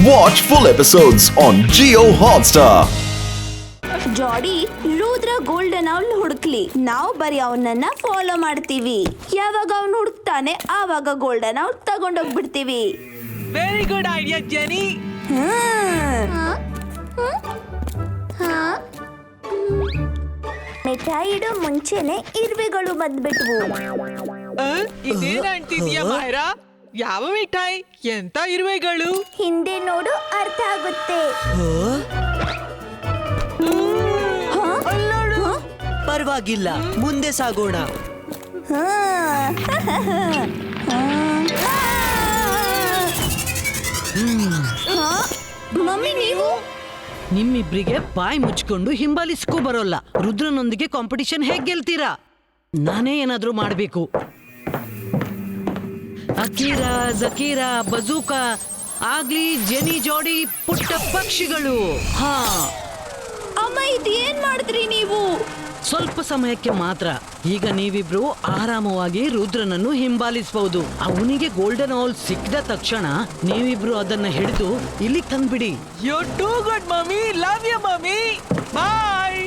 Watch full episodes on Jio Hotstar. ಜಾಡಿ Rudra golden ಅವಲ್ ಹುಡುಕ್ಲಿ, ನಾವು ಬರೀ ಅವನನ್ನ ಫಾಲೋ ಮಾಡ್ತೀವಿ. ಯಾವಾಗ ಅವನು ಹುಡುಕ್ತಾನೆ ಆವಾಗ ಗೋಲ್ಡನ್ ಅವಲ್ ತಗೊಂಡೋಗ್ಬಿಡ್ತೀವಿ. Very good idea Jenny. ಮಿಠಾಯಿ ಇಡೋ ಮುಂಚೆನೆ ಇರುವೆಗಳು ಬಂದ್ಬಿಟ್ವು. ಇದೇನ್ ಅಂತಿದ್ಯಾ ಮಾಯರಾ? ಯಾವ ಮಿಠಾಯಿ? ಎಂತ ಇರುವೆಗಳು? ಹಿಂದೆ ನೋಡು, ಅರ್ಥ ಆಗುತ್ತೆ. ಪರವಾಗಿಲ್ಲ, ಮುಂದೆ ಸಾಗೋಣ. ಮಮ್ಮಿ, ನೀವು ನಿಮ್ಮಿಬ್ರಿಗೆ ಬಾಯಿ ಮುಚ್ಕೊಂಡು ಹಿಂಬಾಲಿಸ್ಕೊ ಬರೋಲ್ಲ. ರುದ್ರನೊಂದಿಗೆ ಕಾಂಪಿಟಿಷನ್ ಹೇಗ್ ಗೆಲ್ತೀರಾ? ನಾನೇ ಏನಾದ್ರೂ ಮಾಡ್ಬೇಕು. ಅಕೀರಾ, ಜಕೀರಾ, ಬಜೂಕಾ ಆಗ್ಲಿ ಜೆನಿ ಜೋಡಿ ಪುಟ್ಟ ಪಕ್ಷಿಗಳು. ಹಾ, ಅಮ್ಮ, ಇದೇನ್ ಮಾಡಿದ್ರಿ ನೀವು? ಸ್ವಲ್ಪ ಸಮಯಕ್ಕೆ ಮಾತ್ರ. ಈಗ ನೀವಿಬ್ರು ಆರಾಮವಾಗಿ ರುದ್ರನನ್ನು ಹಿಂಬಾಲಿಸಬಹುದು. ಅವನಿಗೆ ಗೋಲ್ಡನ್ ಅವಲ್ ಸಿಕ್ಕಿದ ತಕ್ಷಣ ನೀವಿಬ್ರು ಅದನ್ನ ಹಿಡಿದು ಇಲ್ಲಿ ತಂದ್ಬಿಡಿ. You too good mummy. Love you mummy. Bye.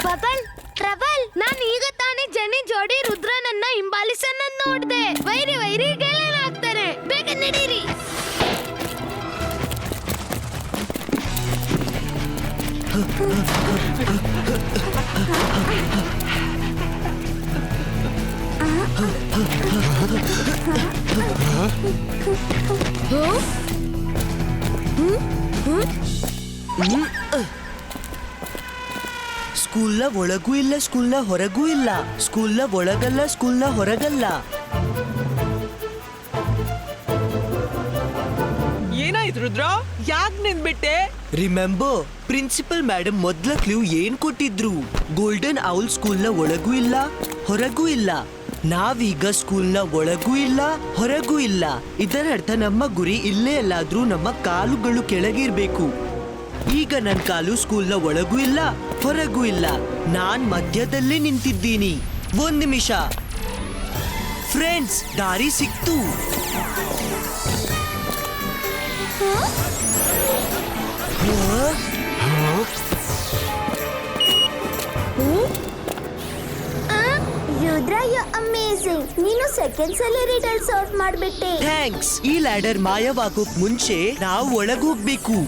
Bubble, Prabal, ನಾನು ಈಗ ತಾನೇ ಜನಿ ಜೋಡಿ ರುದ್ರನನ್ನ ಹಿಂಬಾಲಿಸನ್ನ ನೋಡ್ದೆ. ವೈರಿ ವೈರಿ ಗೆಳೆಯರಾಗ್ತಾರೆ. ಬೇಗ ನಡೀರಿ. ಸ್ಕೂಲ್ನ ಒಳಗೂ ಇಲ್ಲ, ಸ್ಕೂಲ್ನ ಹೊರಗೂ ಇಲ್ಲ. ಸ್ಕೂಲ್ನ ಒಳಗಲ್ಲ, ಸ್ಕೂಲ್ನ ಹೊರಗಲ್ಲ. ಏನಾಯ್ತು ರುದ್ರ? ಯಾಕೆ ನಿಂದ್ಬಿಟ್ಟೆ? ರಿಮೆಂಬರ್, ಪ್ರಿನ್ಸಿಪಲ್ ಮೇಡಮ್ ಮೊದ್ಲ ಕ್ಲೂ ಏನ್ ಕೊಟ್ಟಿದ್ರು? ಗೋಲ್ಡನ್ ಔಲ್ ಸ್ಕೂಲ್ನ ಒಳಗೂ ಇಲ್ಲ, ಹೊರಗೂ ಇಲ್ಲ. ನಾವೀಗ ಸ್ಕೂಲ್ನ ಒಳಗೂ ಇಲ್ಲ, ಹೊರಗೂ ಇಲ್ಲ. ಇದರ ಅರ್ಥ ನಮ್ಮ ಗುರಿ ಇಲ್ಲೇ ಎಲ್ಲಾದ್ರೂ ನಮ್ಮ ಕಾಲುಗಳು ಕೆಳಗಿರ್ಬೇಕು. ಈಗ ನನ್ನ ಕಾಲು ಸ್ಕೂಲ್ನ ಒಳಗೂ ಇಲ್ಲ, ಹೊರಗೂ ಇಲ್ಲ. ನಾನ್ ಮಧ್ಯದಲ್ಲೇ ನಿಂತಿದ್ದೀನಿ. 1 ನಿಮಿಷ ಫ್ರೆಂಡ್ಸ್, ದಾರಿ ಸಿಕ್ತು. Rudra, you amazing. ನೀನು ಸೆಕೆಂಡ್ಸ್ ಅಲ್ಲಿ ರಿಟಲ್ಸ್ ಔಟ್ ಮಾಡ್ಬಿಟ್ಟೆ. ಥ್ಯಾಂಕ್ಸ್. ಈ ಲ್ಯಾಡರ್ ಮಾಯವಾಗೋಕ್ ಮುಂಚೆ ನಾವು ಒಳಗೋಗ್ಬೇಕು.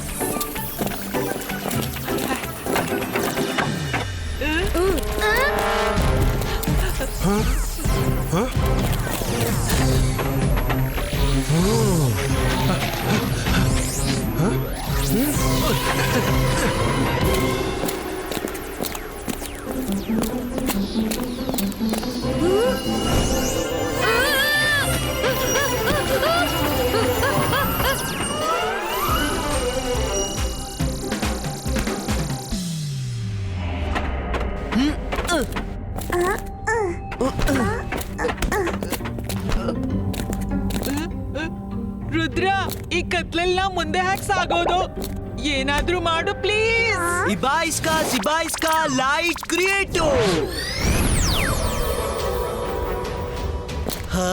ರುದ್ರ, ಈ ಕತ್ಲೆಲ್ಲ ಮುಂದೆ ಹ್ಯಾಕ್ ಸಾಗೋದು? ಏನಾದ್ರೂ ಮಾಡು ಪ್ಲೀಸ್. ಇಬಾಯಿಸ್ಕಾ ಲೈಟ್ ಕ್ರಿಯೇಟೋ. ಹಾ,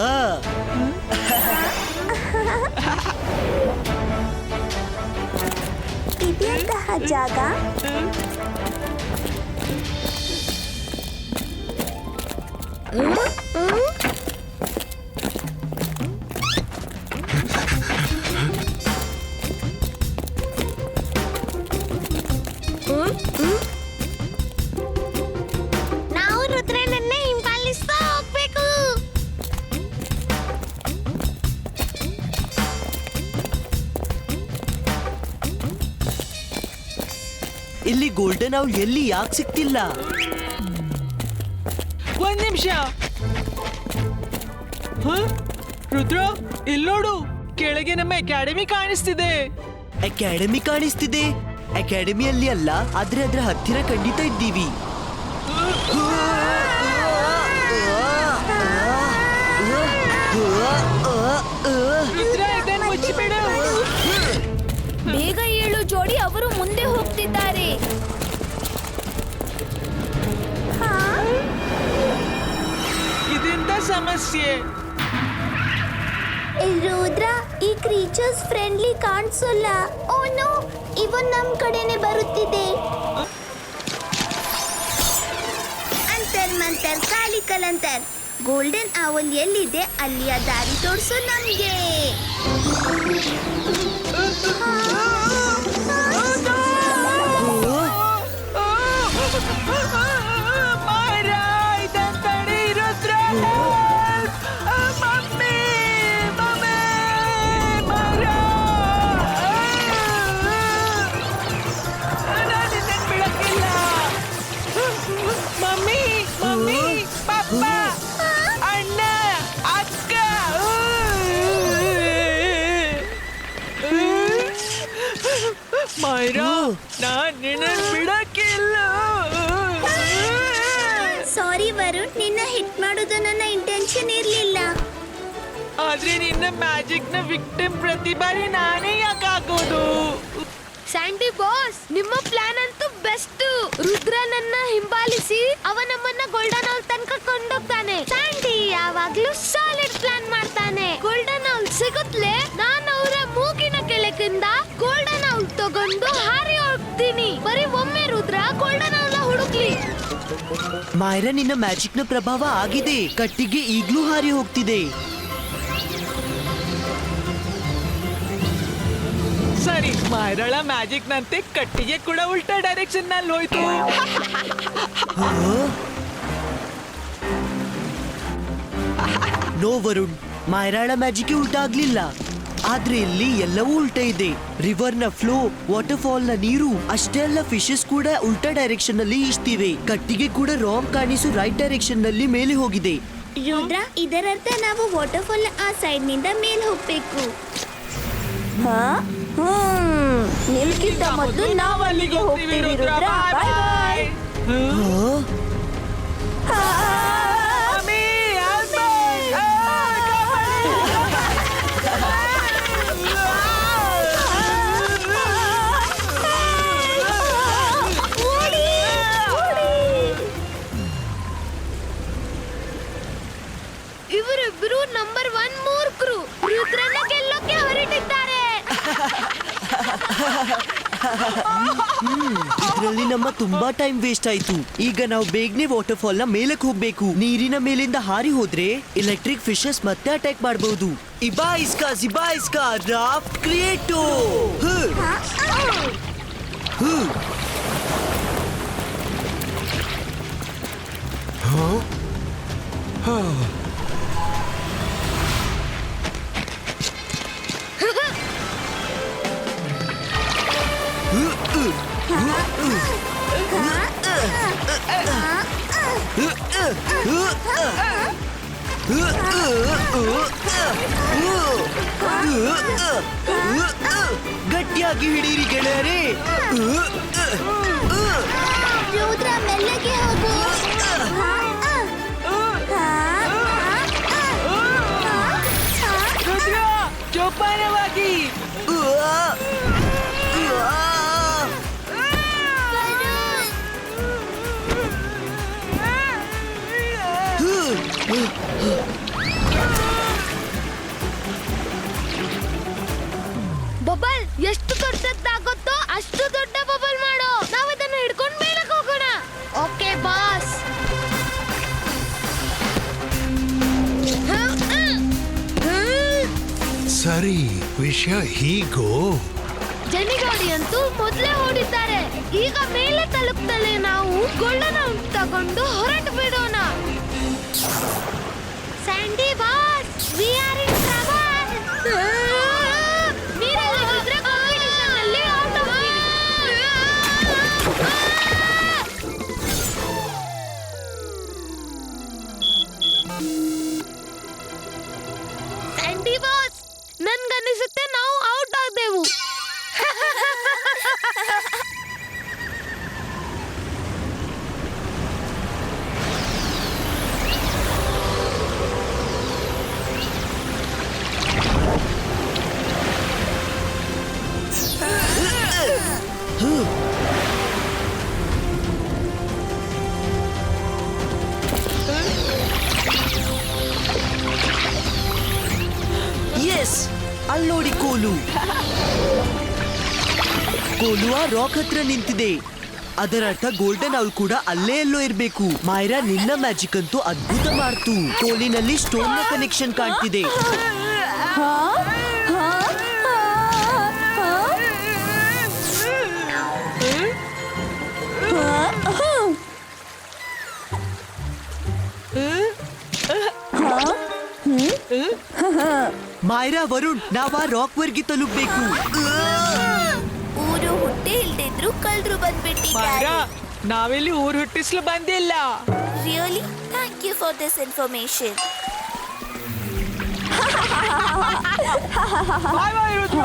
ಇದೆಂತಹ ಜಾಗ? ನಾವು ರುದ್ರನನ್ನ ಹಿಂಬಾಲಿಸ್ತಾ ಹೋಗ್ಬೇಕು. ಇಲ್ಲಿ ಗೋಲ್ಡನ್ ಔಲ್ ಎಲ್ಲಿ ಯಾಕೆ ಸಿಕ್ತಿಲ್ಲ? 1 ನಿಮಿಷ. ರುದ್ರ, ಇಲ್ಲೋಡು, ಕೆಳಗೆ ನಮ್ಮ ಅಕಾಡೆಮಿ ಕಾಣಿಸ್ತಿದೆ. ಅಕಾಡೆಮಿ ಕಾಣಿಸ್ತಿದೆ? ಅಕಾಡೆಮಿಯಲ್ಲಿ ಅಲ್ಲ, ಆದ್ರೆ ಅದ್ರ ಹತ್ತಿರ ಖಂಡಿತ ಇದ್ದೀವಿ. ರುದ್ರ, ಇದನ್ನ ಮುಚ್ಚಿಬಿಡು. ಬೇಗ ಏಳು ಜೋಡಿ, ಅವರು ಮುಂದೆ ಹೋಗ್ತಿದ್ದಾರೆ. ಇದೆಂತ ಸಮಸ್ಯೆ? ರುದ್ರ, ಈ ಕ್ರೀಚರ್ಸ್ ಫ್ರೆಂಡ್ಲಿ ಕಾಣಿಸಲ್ಲ. ಓ ನೋ, ಇವನ್ ನಮ್ ಕಡೆನೆ ಬರುತ್ತಿದೆ. ಅಂತರ್ ಮಂತರ್ ಕಾಲಿ ಕಲಂತರ್. ಗೋಲ್ಡನ್ ಅವಲ್ ಎಲ್ಲಿದೆ ಅಲ್ಲಿಯ ದಾರಿ ತೋರಿಸು ನಮ್ಗೆ. ಮೈರಾ, ನಾನ್ ನಿನ್ನ ಬಿಡಕ್ಕಿಲ್ಲ. ಸಾರಿ ವರುಣ್, ನಿನ್ನ ಹಿಟ್ ಮಾಡೋದು ನನ್ನ ಇಂಟೆನ್ಷನ್ ಇರ್ಲಿಲ್ಲ. ಆದ್ರೆ ನಿನ್ನ ಮ್ಯಾಜಿಕ್ ನ ವಿಕ್ಟಿಮ್ ಪ್ರತಿ ಬಾರಿ ನಾನೇ ಯಾಕಾಗೋದು? ಸ್ಯಾಂಡಿ ಬಾಸ್, ನಿಮ್ಮ ಪ್ಲಾನ್ ಅಂತೂ ಬೆಸ್ಟ್. ರುದ್ರನನ್ನ ಹಿಂಬಾಲಿಸಿ ಅವ ನಮ್ಮನ್ನ ಗೋಲ್ಡನ್ ಅವಲ್ ತನಕ ಕೊಂಡೋಗ್ತಾನೆ. ಸ್ಯಾಂಡಿ ಯಾವಾಗ್ಲೂ ಸಾಲಿಡ್ ಪ್ಲಾನ್ ಮಾಡ್ತಾನೆ. ಗೋಲ್ಡನ್ ಅವಲ್ ಸಿಗುತ್ತಲೇ ನಾನು ಅವರ ಮೂಗಿನ ಕೆಳಗಿಂದ ಗೋಲ್ಡನ್ ಅವಲ್ ತಗೊಂಡು ಹಾರಿ ಹೋಗ್ತೀನಿ. ಬರೀ ಒಮ್ಮೆ ರುದ್ರ ಗೋಲ್ಡನ್ ಅವಲ್ ಹುಡುಕ್ಲಿ. ಮಾಯರಾ, ನಿನ್ನ ಮ್ಯಾಜಿಕ್ ನ ಪ್ರಭಾವ ಆಗಿದೆ. ಕಟ್ಟಿಗೆ ಈಗ್ಲೂ ಹಾರಿ ಹೋಗ್ತಿದೆ. ಸರಿ, ಮೈರಾಳ ಮ್ಯಾಜಿಕ್ ನಂತೆ ಕಟ್ಟಿಗೆ ಕೂಡ ಉಲ್ಟಾ ಡೈರೆಕ್ಷನ್ ನಲ್ಲಿ ಹೋಯ್ತು. ನೋ ವರುಣ್, ಮಾಯರಾಳ ಮ್ಯಾಜಿಕ್ ಉಲ್ಟಾ ಆಗ್ಲಿಲ್ಲ. ಆದ್ರೆ ಇಲ್ಲಿ ಎಲ್ಲವೂ ಉಲ್ಟಾ ಇದೆ. ರಿವರ್ ನ ಫ್ಲೋ, ವಾಟರ್ ಫಾಲ್ ನ ನೀರು, ಅಷ್ಟೇ ಅಲ್ಲ ಫಿಶಸ್ ಕೂಡ ಉಲ್ಟಾ ಡೈರೆಕ್ಷನ್ ನಲ್ಲಿ ಈಜ್ತಿವೆ. ಕಟ್ಟಿಗೆ ಕೂಡ ರಾಂಗ್ ಕಾಣಿಸು ರೈಟ್ ಡೈರೆಕ್ಷನ್ ನಲ್ಲಿ ಮೇಲೆ ಹೋಗಿದೆ. ರುದ್ರ, ಇದರರ್ಥ ನಾವು ವಾಟರ್ಫಾಲ್ ಆ ಸೈಡ್ ನಿಂದ ಮೇಲೆ ಹೋಗ್ಬೇಕು. ನಿಲ್ಕಿದ್ದ ಮೊದಲು ನಾವು ಅಲ್ಲಿಗೆ ಹೋಗ್ತೀವಿ ರುದ್ರ. ಬಾಯ್ ಬಾಯ್. ಇವರಿಬ್ರು ನಂಬರ್ 1 ಮೂರ್ಖರು. ರುದ್ರನ ಗೆಲ್ಲೋಕೆ ಹೊರಟಿದ್ದಾರೆ. ಇದ್ರಲ್ಲಿ ನಮ್ಮ ತುಂಬಾ ಟೈಮ್ ವೇಸ್ಟ್ ಆಯ್ತು. ಈಗ ನಾವು ಬೇಗನೆ ವಾಟರ್ ಫಾಲ್ ನ ಮೇಲಕ್ಕೆ ಹೋಗ್ಬೇಕು. ನೀರಿನ ಮೇಲಿಂದ ಹಾರಿ ಹೋದ್ರೆ ಎಲೆಕ್ಟ್ರಿಕ್ ಫಿಶಸ್ ಮತ್ತೆ ಅಟ್ಯಾಕ್ ಮಾಡಬಹುದು. ಇಬಾಯಿಸ್ಕಾ ಜಿಬಾಯಿಸ್ಕಾ ರಾಫ್ಟ್ ಕ್ರಿಯೇಟೋ. ಗಟ್ಟಿಯಾಗಿ ಹಿಡೀರಿ ಗೆಳೆಯರೇ. ರುದ್ರ, ಮೆಲ್ಲಗೆ ಹೋಗು. ರುದ್ರ, ಜೋಪಾನವಾಗಿ. ಬಬಲ್ ಎಷ್ಟು ದೊಡ್ಡದಾಗುತ್ತೋ ಅಷ್ಟು ದೊಡ್ಡ ಬಬಲ್ ಮಾಡೋ. ನಾವು ಇದನ್ನ ಹಿಡ್ಕೊಂಡು ಮೇಲಕ್ಕೆ ಹೋಗೋಣ. Okay boss. ಸರಿ, ವಿಷಯ ಹೀಗೋ. ಜನಿಗಾಡಿ ಅಂತೂ ಮೊದಲೇ ಓಡಿದ್ದಾರೆ. ಈಗ ಮೇಲೆ ತಲುಪ್ತಲೇ ನಾವು ಗೋಲ್ಡನ್ ಔಟ್ ತಗೊಂಡು ಹೊರಟು ಬಿಡೋಣ. Sandy boss, we are in trouble. ನೀರೆಲ್ಲ ರುದ್ರ ಕಾಂಪಿಟಿಷನ್ ಅಲ್ಲಿ ಔಟ್ ಆಗ್ತೀವಿ. ಸ್ಯಾಂಡಿ ಬಾಸ್, ನನ್ಗನ್ನಿಸುತ್ತೆ ನಾವು ಔಟ್ ಆದೆವು. ಎಸ್, ಅಲ್ಲಿ ನೋಡಿ ಕೋಲು. ಕೋಲು ಆ ರಾಕ್ ಹತ್ರ ನಿಂತಿದೆ. ಅದರ ಅರ್ಥ ಗೋಲ್ಡನ್ ಅವಲ್ ಕೂಡ ಅಲ್ಲೇ ಎಲ್ಲೋ ಇರ್ಬೇಕು. ಮೈರಾ, ನಿನ್ನ ಮ್ಯಾಜಿಕ್ ಅಂತೂ ಅದ್ಭುತ ಮಾಡ್ತು. ಕೋಲಿನಲ್ಲಿ ಸ್ಟೋನ್ ನ ಕನೆಕ್ಷನ್ ಕಾಣ್ತಿದೆ. ಮೈರಾ, ವರುಣ್, ನಾವ್ ಆ ರಾಕ್ ವರ್ಗೆ ತಲುಪಬೇಕು. ಊರು ಹುಟ್ಟೆ ಇಲ್ದಿದ್ರು ಕಳ್ರು ಬಂದ್ಬಿಟ್ಟಿದ್ದಾರೆ. ನಾವೆಲ್ಲಿ ಊರ್ ಹುಟ್ಟಿಸ್ಲು ಬಂದಿಲ್ಲ. Really thank you for this information. Bye bye Rudra.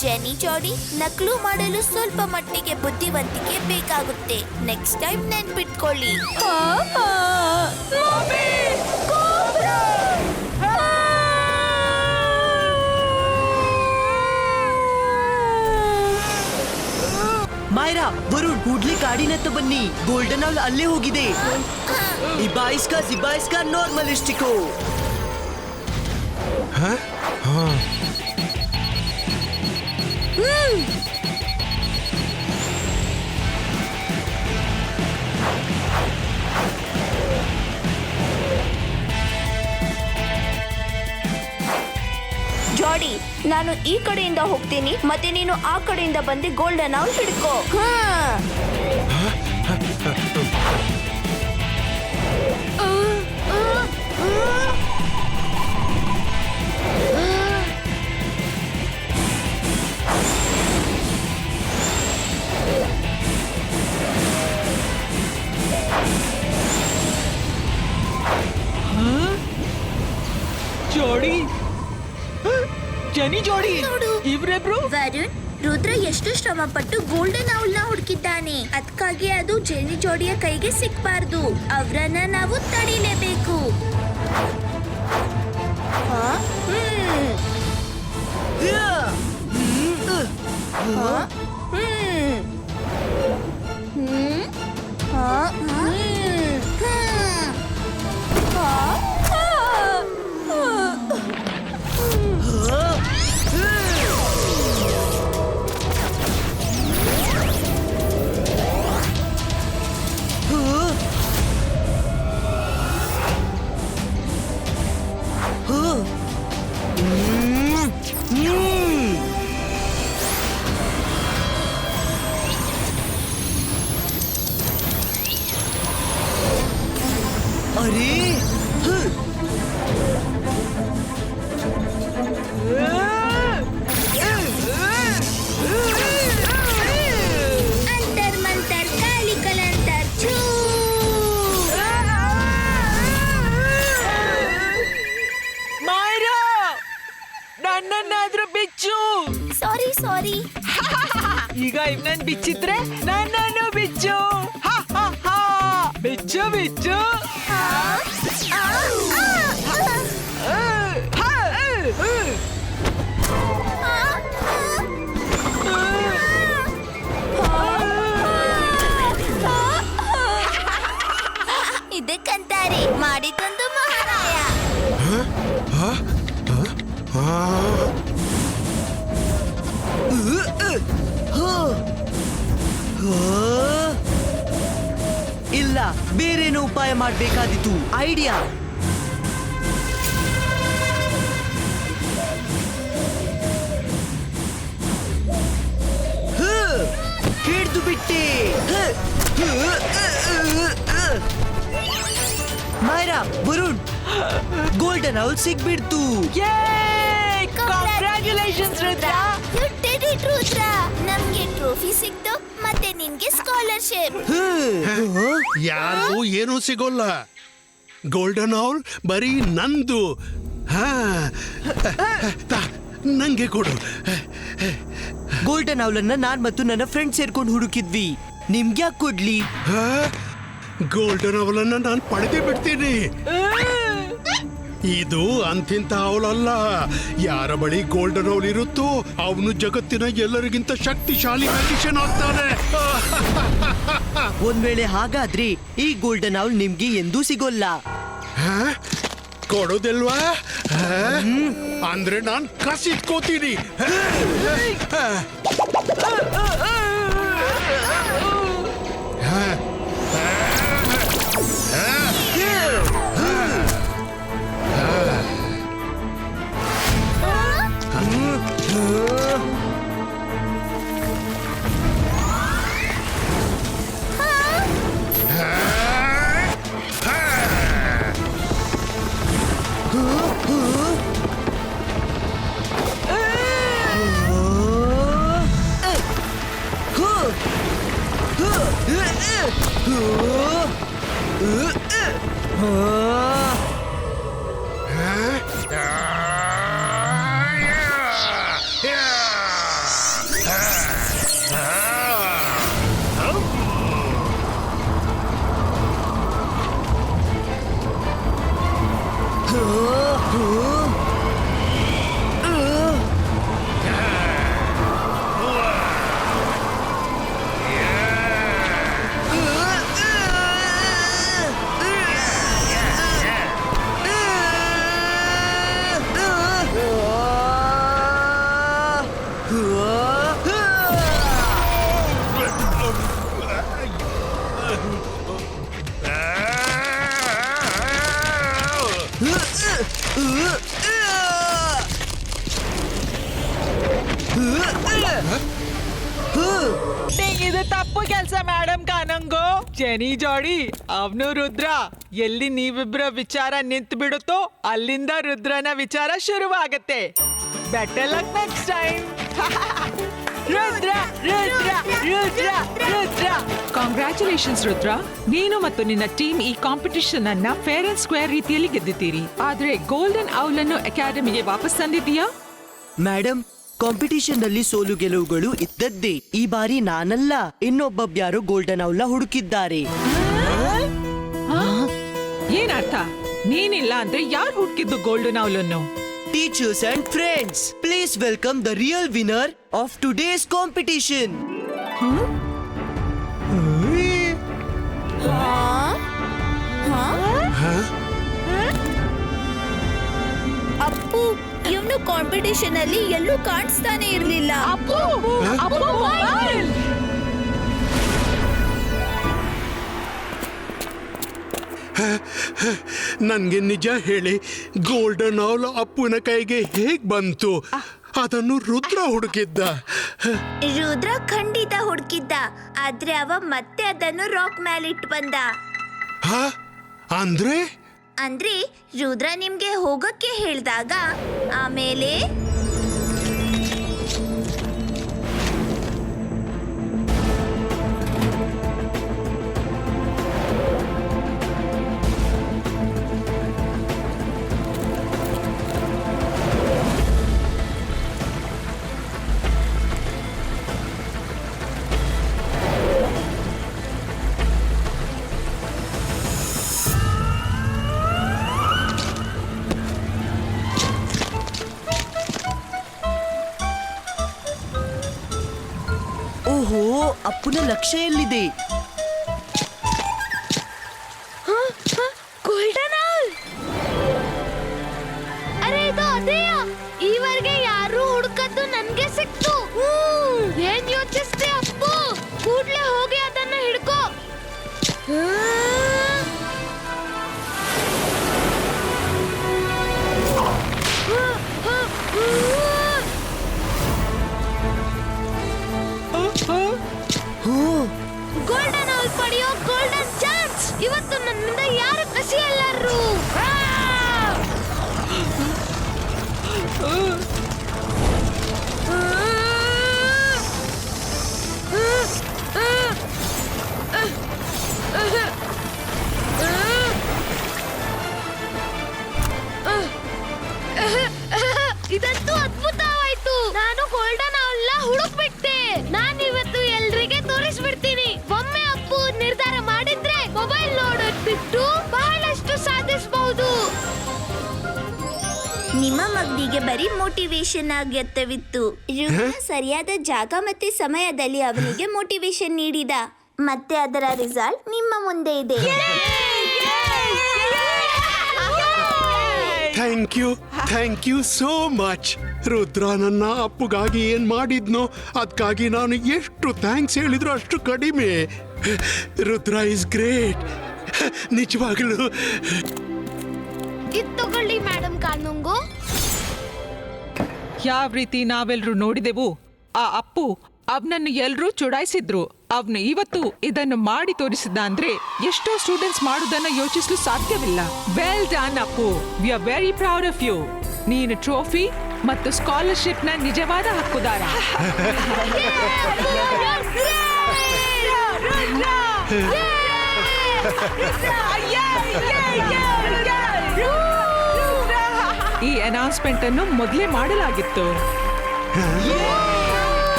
Jenny ಜಾಡಿ, ನಕಲು ಮಾಡಲು ಸ್ವಲ್ಪ ಮಟ್ಟಿಗೆ ಬುದ್ಧಿವಂತಿಕೆ ಬೇಕಾಗುತ್ತೆ. ನೆಕ್ಸ್ಟ್ ಟೈಮ್ ನೆನ್ಪಿಟ್ಕೊಳ್ಳಿ. ಮೈರಾ, ವರುಣ್, ಕೂಡ್ಲಿ ಗಾಡಿನತ್ತ ಬನ್ನಿ. ಗೋಲ್ಡನ್ ಅವಲ್ ಅಲ್ಲೇ ಹೋಗಿದೆ. ಇಬಾಯಿಸ್ಕಾ ನಾರ್ಮಲಿಸ್ಟಿಕೋ. ಜಾಡಿ, ನಾನು ಈ ಕಡೆಯಿಂದ ಹೋಗ್ತೀನಿ, ಮತ್ತೆ ನೀನು ಆ ಕಡೆಯಿಂದ ಬಂದು ಗೋಲ್ಡನ್ ಅವಲ್ ಹಿಡ್ಕೋ. ಜೋಡಿ, ಜನಿ ಜೋಡಿ, ನೋಡು. ಇವ್ರಿಬ್ರು. ವರುಣ್, ರುದ್ರ ಎಷ್ಟು ಶ್ರಮ ಪಟ್ಟು ಗೋಲ್ಡನ್ ಅವಲ್ ನ ಹುಡುಕಿದ್ದಾನೆ. ಅದಕ್ಕಾಗಿ ಅದು ಜೆನಿ ಜೋಡಿಯ ಕೈಗೆ ಸಿಕ್ಬಾರ್ದು. ಅವರನ್ನ ನಾವು ತಡಿಲೇಬೇಕು. ಅರೆ, ಅಂತರ್ ಮಂತರ್ ಕಾಲಿ ಕಲಂತರ್ ಛೂ. ಮೈರಾ, ನನ್ನನ್ನಾದ್ರೂ ಬಿಚ್ಚು. ಸಾರಿ. ಈಗ ಇವನನ್ನ ಬಿಚ್ಚಿದ್ರೆ ನನ್ನನ್ನು ಬಿಚ್ಚು. ಬಿಚ್ಚು. ಇದಕ್ಕಂತಾರೆ ಮಾಡಿದ್ದೊಂದು ಮಹಾರಾಯ. ಇಲ್ಲ, ಬೇರೇನೋ ಉಪಾಯ ಮಾಡ್ಬೇಕಾದಿತ್ತು. ಐಡಿಯಾ. ಹಿಡ್ದು ಬಿಟ್ಟೆ. ಮೈರಾ, ವರುಣ್, ಗೋಲ್ಡನ್ ಅವಲ್ ಸಿಗ್ಬಿಡ್ತು. Congratulations Rudra. You did it, Rudra. ನಮ್ಗೆ ಟ್ರೋಫಿ ಸಿಕ್ತು, ಮತ್ತೆ ನಿನ್ಗೆ ಸ್ಕಾಲರ್ಶಿಪ್. ಯಾರಿಗೂ ಏನೂ ಸಿಗೋಲ್ಲ. ಗೋಲ್ಡನ್ ಅವಲ್ ಬರೀ ನಂದು. ನಂಗೆ ಕೊಡು. ಗೋಲ್ಡನ್ ಅವಲನ್ನ ನಾನ್ ಮತ್ತು ನನ್ನ ಫ್ರೆಂಡ್ ಸೇರ್ಕೊಂಡು ಹುಡುಕಿದ್ವಿ. ನಿಮ್ಗ್ಯಾಕ್ ಕೊಡ್ಲಿ? ಗೋಲ್ಡನ್ ಅವಲನ್ನ ನಾನು ಪಡೆದೇ ಬಿಡ್ತೀನಿ. ಇದು ಅಂತಿಂತ ಅವಳಲ್ಲ. ಯಾರ ಬಳಿ ಗೋಲ್ಡನ್ ಅವಲ್ ಇರುತ್ತೋ ಅವನು ಜಗತ್ತಿನ ಎಲ್ಲರಿಗಿಂತ ಶಕ್ತಿಶಾಲಿ ಮ್ಯಾಜಿಷಿಯನ್ ಆಗ್ತಾನೆ. ಒಂದ್ ವೇಳೆ ಹಾಗಾದ್ರೆ ಈ ಗೋಲ್ಡನ್ ಅವಲ್ ನಿಮ್ಗೆ ಎಂದೂ ಸಿಗೋಲ್ಲ. ಕೊಡೋದಿಲ್ವಾ? ಅಂದ್ರೆ ನಾನ್ ಕಸಿಟ್ಕೋತೀನಿ. ಇದು ತಪ್ಪು ಕೆಲಸ ಮೇಡಮ್ ಕಾನಂಗೋ. ಜೆನಿ ಜೋಡಿ ಅವನು ರುದ್ರ. ಎಲ್ಲಿ ನೀವಿಬ್ರ ವಿಚಾರ ನಿಂತು ಬಿಡುತ್ತೋ ಅಲ್ಲಿಂದ ರುದ್ರನ ವಿಚಾರ ಶುರುವಾಗತ್ತೆ. Better luck next time. Rudra Rudra Rudra Rudra. Congratulations Rudra. ನೀನು ಮತ್ತು ನಿನ್ನ ಟೀಮ್ ಈ ಕಾಂಪಿಟಿಷನ್ ಅನ್ನ ಫೇರ್ ಅಂಡ್ ಸ್ಕ್ವೇರ್ ರೀತಿಯಲ್ಲಿ ಗೆದ್ದಿದ್ದೀರಿ. ಆದ್ರೆ ಗೋಲ್ಡನ್ ಔಲ್ ಅನ್ನು ಅಕಾಡೆಮಿಗೆ ವಾಪಸ್ ತಂದಿದ್ದೀಯಾ? ಮೇಡಮ್, ಕಾಂಪಿಟಿಷನ್ ನಲ್ಲಿ ಸೋಲು ಗೆಲುವುಗಳು ಇದ್ದದ್ದೇ. ಈ ಬಾರಿ ನಾನಲ್ಲ, ಇನ್ನೊಬ್ಬಬ್ಯಾರು ಗೋಲ್ಡನ್ ಔಲ್ ಹುಡುಕಿದ್ದಾರೆ. ಏನರ್ಥ? ನೀನಿಲ್ಲ ಅಂದ್ರೆ ಯಾರು ಹುಡುಕಿದ್ದು ಗೋಲ್ಡನ್ ಔಲ್ ಅನ್ನು? Teachers and friends, please welcome the real winner of today's competition. Appu, ಇವನು ಕಾಂಪಿಟಿಷನ್ ಅಲ್ಲಿ ಎಲ್ಲೂ ಕಾಣಿಸ್ತಾನೆ ಇರ್ಲಿಲ್ಲ. ನನ್ಗೆ ನಿಜ ಹೇಳಿ, ಗೋಲ್ಡನ್ ಅವಲ್ ಅಪ್ಪುನ ಕೈಗೆ ಹೇಗ್ ಬಂತು? ಅದನ್ನು ರುದ್ರ ಹುಡುಕಿದ್ದ. ರುದ್ರ ಖಂಡಿತ ಹುಡುಕಿದ್ದ, ಆದ್ರೆ ಅವ ಮತ್ತೆ ಅದನ್ನು ರಾಕ್ ಮೇಲೆ ಇಟ್ಟು ಬಂದ. ಅಂದ್ರೆ ರುದ್ರ ನಿಮ್ಗೆ ಹೋಗಕ್ಕೆ ಹೇಳ್ದಾಗ ಆಮೇಲೆ ಓಹೋ, ಅಪ್ಪನ ಲಕ್ಷ್ಯ ಎಲ್ಲಿದೆ? Golden owl. ಅರೆ ಇದು ಅದೇಯ. ಈವರೆಗೆ ಯಾರು ಹುಡುಕದ್ದು ನನ್ಗೆ ಸಿಕ್ತು. ಏನ್ ಯೋಚಿಸ್ತೆ ಅಪ್ಪು? ಕೂಡ್ಲೆ ಹೋಗಿ ಅದನ್ನ ಹಿಡ್ಕೋ. ಗೋಲ್ಡನ್ ನಿಮ್ಮ ಮಗನಿಗೆ ಬರೀ ಮೋಟಿವೇಶನ್ ಅಗತ್ಯವಿತ್ತು. ರುದ್ರ ಸರಿಯಾದ ಜಾಗ ಮತ್ತೆ ಸಮಯದಲ್ಲಿ ಅವನಿಗೆ ಮೋಟಿವೇಶನ್ ನೀಡಿದ, ಮತ್ತೆ ಅದರ ರಿಸಲ್ಟ್ ನಿಮ್ಮ ಮುಂದೆ ಇದೆ. Thank you so much. Rudra ನನ್ನ ಅಪ್ಪುಗಾಗಿ ಏನ್ ಮಾಡಿದ್ನೋ ಅದಕ್ಕಾಗಿ ನಾನು ಎಷ್ಟು ಥ್ಯಾಂಕ್ಸ್ ಹೇಳಿದ್ರು ಅಷ್ಟು ಕಡಿಮೆ. ರುದ್ರ ಇಸ್ ಗ್ರೇಟ್, ನಿಜವಾಗ್ಲೂ. ಇದ್ ತಗೊಳ್ಳಿ ಮೇಡಮ್ ಕಾನೂಂಗು. ಯಾವ ರೀತಿ ನಾವೆಲ್ಲರೂ ನೋಡಿದೆವು, ಆ ಅಪ್ಪು ಅವನನ್ನು ಎಲ್ಲರೂ ಚುಡಾಯಿಸಿದ್ರು. ಅವನು ಇವತ್ತು ಇದನ್ನು ಮಾಡಿ ತೋರಿಸಿದ ಅಂದ್ರೆ ಎಷ್ಟೋ ಸ್ಟೂಡೆಂಟ್ಸ್ ಮಾಡುವುದನ್ನ ಯೋಚಿಸಲು ಸಾಧ್ಯವಿಲ್ಲ. Well done Appu, we are very proud of you. ನೀನು ಟ್ರೋಫಿ ಮತ್ತು ಸ್ಕಾಲರ್ಶಿಪ್ ನ ನಿಜವಾದ ಹಕ್ಕುದಾರ. ಈ ಅನೌನ್ಸ್ಮೆಂಟ್ ಅನ್ನು ಮೊದಲೇ ಮಾಡಲಾಗಿತ್ತು.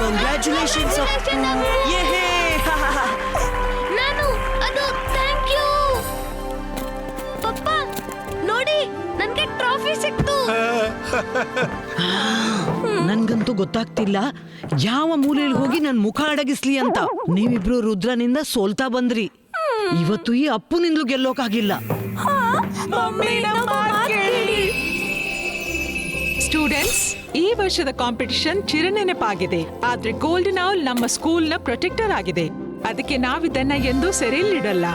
ಕಂಗ್ರ್ಯಾಚುಲೇಷನ್ಸ್ ನಾನು ಅದು ಥ್ಯಾಂಕ್ ಯು ಪಪ್ಪ. ನೋಡಿ ನನ್ಗೆ ಟ್ರೋಫಿ ಸಿಕ್ತು. ನನ್ಗಂತೂ ಗೊತ್ತಾಗ್ತಿಲ್ಲ ಯಾವ ಮೂಲೆಯಲ್ಲಿ ಹೋಗಿ ನನ್ ಮುಖ ಅಡಗಿಸ್ಲಿ ಅಂತ. ನೀವಿಬ್ರು ರುದ್ರನಿಂದ ಸೋಲ್ತಾ ಬಂದ್ರಿ. ಇವತ್ತು ಈ ಅಪ್ಪುನಿಂದಲೂ ಗೆಲ್ಲೋಕಾಗಿಲ್ಲ. ಸ್ಟೂಡೆಂಟ್ಸ್, ಈ ವರ್ಷದ ಕಾಂಪಿಟಿಷನ್ ಚಿರನೆನಪಾಗಿದೆ. ಆದ್ರೆ ಗೋಲ್ಡನ್ ಔಲ್ ನಮ್ಮ ಸ್ಕೂಲ್ ನ ಪ್ರೊಟೆಕ್ಟರ್ ಆಗಿದೆ. ಅದಕ್ಕೆ ನಾವಿದನ್ನ ಎಂದೂ ಸೆರೆಯಲ್ಲಿಡಲ್ಲ.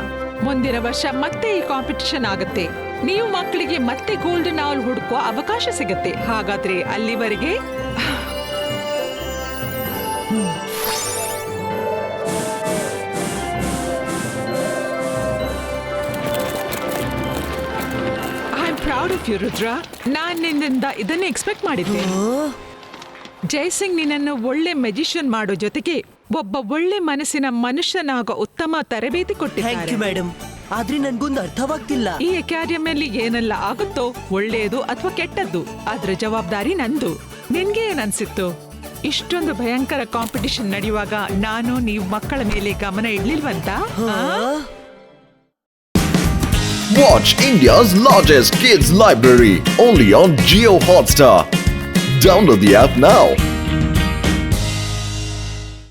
ಮುಂದಿನ ವರ್ಷ ಮತ್ತೆ ಈ ಕಾಂಪಿಟಿಷನ್ ಆಗುತ್ತೆ. ನೀವು ಮಕ್ಕಳಿಗೆ ಮತ್ತೆ ಗೋಲ್ಡನ್ ಔಲ್ ಹುಡುಕುವ ಅವಕಾಶ ಸಿಗುತ್ತೆ. ಹಾಗಾದ್ರೆ ಅಲ್ಲಿವರೆಗೆ ಪ್ರೌಡ್ ಆಫ್ ಯು ರುದ್ರ. ನಾನ್ ನಿನ್ನಿಂದ ಇದನ್ನೇ ಎಕ್ಸ್ಪೆಕ್ಟ್ ಮಾಡಿದ್ದೆ. ಜಯಸಿಂಗ್ ನಿನ್ನನ್ನು ಒಳ್ಳೆ ಮೆಜಿಷಿಯನ್ ಮಾಡೋ ಜೊತೆಗೆ ಒಬ್ಬ ಒಳ್ಳೆ ಮನಸ್ಸಿನ ಮನುಷ್ಯನಾಗೋ ಉತ್ತಮ ತರಬೇತಿ ಕೊಟ್ಟಿದ್ದಾರೆ ಮೇಡಮ್. ಆದ್ರೆ ನನ್ಗೊಂದು ಅರ್ಥವಾಗ್ತಿಲ್ಲ. ಈ ಅಕಾಡೆಮಿಯಲ್ಲಿ ಏನೆಲ್ಲ ಆಗುತ್ತೋ, ಒಳ್ಳೆಯದು ಅಥವಾ ಕೆಟ್ಟದ್ದು, ಅದ್ರ ಜವಾಬ್ದಾರಿ ನಂದು. ನಿನ್ಗೆ ಏನನ್ಸಿತ್ತು? ಇಷ್ಟೊಂದು ಭಯಂಕರ ಕಾಂಪಿಟಿಷನ್ ನಡೆಯುವಾಗ ನಾನು ನೀವು ಮಕ್ಕಳ ಮೇಲೆ ಗಮನ ಇಡ್ಲಿಲ್ವಂತ? Watch India's largest kids library only on Jio Hotstar. Download the app now.